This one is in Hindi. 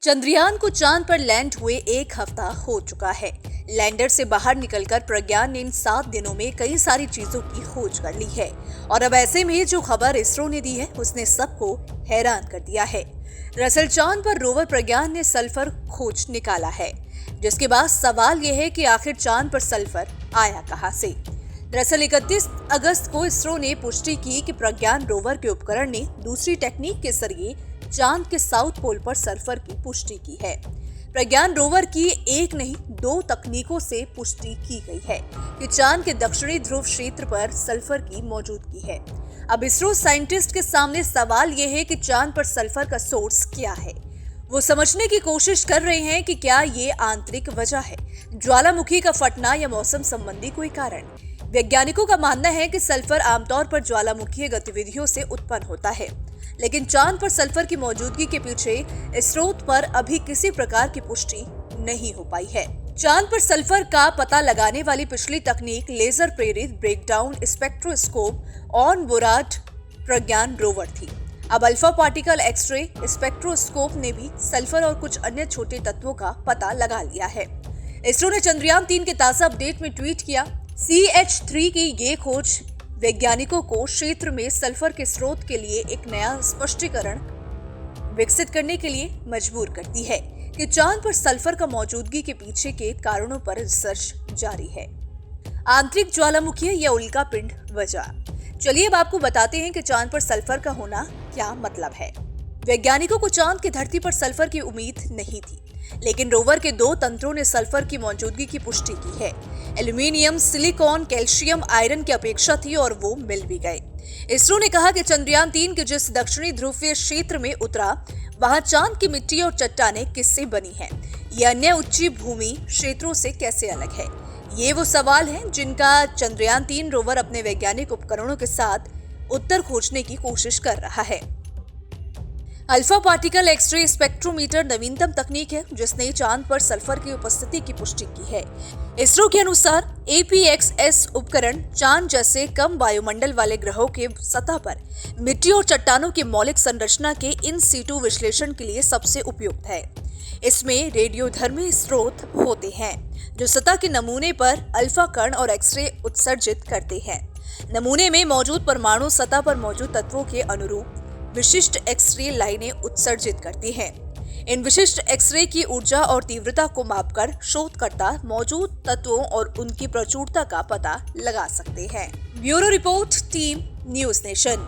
चंद्रयान को चांद पर लैंड हुए 1 हफ्ता हो चुका है। लैंडर से बाहर निकलकर प्रज्ञान ने इन 7 दिनों में कई सारी चीजों की खोज कर ली है और अब ऐसे में जो खबर इसरो ने दी है उसने सबको हैरान कर दिया है। दरअसल चांद पर रोवर प्रज्ञान ने सल्फर खोज निकाला है, जिसके बाद सवाल यह है कि आखिर चांद पर सल्फर आया कहां से। दरअसल 31 अगस्त को इसरो ने पुष्टि की कि प्रज्ञान रोवर के उपकरण ने दूसरी टेक्निक के जरिए चांद के साउथ पोल पर सल्फर की पुष्टि की है। प्रज्ञान रोवर की एक नहीं 2 तकनीकों से पुष्टि की गई है कि चांद के दक्षिणी ध्रुव क्षेत्र पर सल्फर की मौजूदगी है। अब इसरो साइंटिस्ट के सामने सवाल यह है कि चांद पर सल्फर का सोर्स क्या है। वो समझने की कोशिश कर रहे हैं कि क्या ये आंतरिक वजह है, ज्वालामुखी का फटना या मौसम संबंधी कोई कारण। वैज्ञानिकों का मानना है कि सल्फर आमतौर पर ज्वालामुखीय गतिविधियों से उत्पन्न होता है, लेकिन चांद पर सल्फर की मौजूदगी के पीछे स्रोत पर अभी किसी प्रकार की पुष्टि नहीं हो पाई है। चांद पर सल्फर का पता लगाने वाली पिछली तकनीक लेजर प्रेरित breakdown spectroscope on board Pragyan rover थी। अब अल्फा पार्टिकल एक्सरे स्पेक्ट्रोस्कोप ने भी सल्फर और कुछ अन्य छोटे तत्वों का पता लगा लिया है। इसरो ने चंद्रयान 3 के ताजा अपडेट में ट्वीट किया, CH3 की ये खोज वैज्ञानिकों को क्षेत्र में सल्फर के स्रोत के लिए एक नया स्पष्टीकरण विकसित करने के लिए मजबूर करती है कि चांद पर सल्फर का मौजूदगी के पीछे के कारणों पर रिसर्च जारी है। आंतरिक ज्वालामुखी या उल्का पिंड वजह। चलिए अब आपको बताते हैं कि चांद पर सल्फर का होना क्या मतलब है। वैज्ञानिकों को चांद की धरती पर सल्फर की उम्मीद नहीं थी, लेकिन रोवर के 2 तंत्रों ने सल्फर की मौजूदगी की पुष्टि की है। एल्यूमिनियम, सिलिकॉन, कैल्शियम, आयरन की अपेक्षा थी और वो मिल भी गए। इसरो ने कहा कि चंद्रयान 3 के जिस दक्षिणी ध्रुवीय क्षेत्र में उतरा, वहां चांद की मिट्टी और चट्टानें किससे बनी हैं, ये अन्य उच्च भूमि क्षेत्रों से कैसे अलग है। ये वो सवाल हैं जिनका चंद्रयान 3 रोवर अपने वैज्ञानिक उपकरणों के साथ उत्तर खोजने की कोशिश कर रहा है। अल्फा पार्टिकल एक्सरे स्पेक्ट्रोमीटर नवीनतम तकनीक है जिसने चांद पर सल्फर की उपस्थिति की पुष्टि की है। इसरो के अनुसार APXS उपकरण चांद जैसे कम वायुमंडल वाले ग्रहों के सतह पर मिट्टी और चट्टानों की मौलिक संरचना के इन सीटू विश्लेषण के लिए सबसे उपयुक्त है। इसमें रेडियोधर्मी स्रोत होते हैं जो सतह के नमूने पर अल्फा कण और एक्सरे उत्सर्जित करते हैं। नमूने में मौजूद परमाणु सतह पर मौजूद तत्वों के अनुरूप विशिष्ट एक्सरे लाइनें उत्सर्जित करती हैं। इन विशिष्ट एक्सरे की ऊर्जा और तीव्रता को मापकर शोधकर्ता मौजूद तत्वों और उनकी प्रचुरता का पता लगा सकते हैं। Bureau report, team news nation.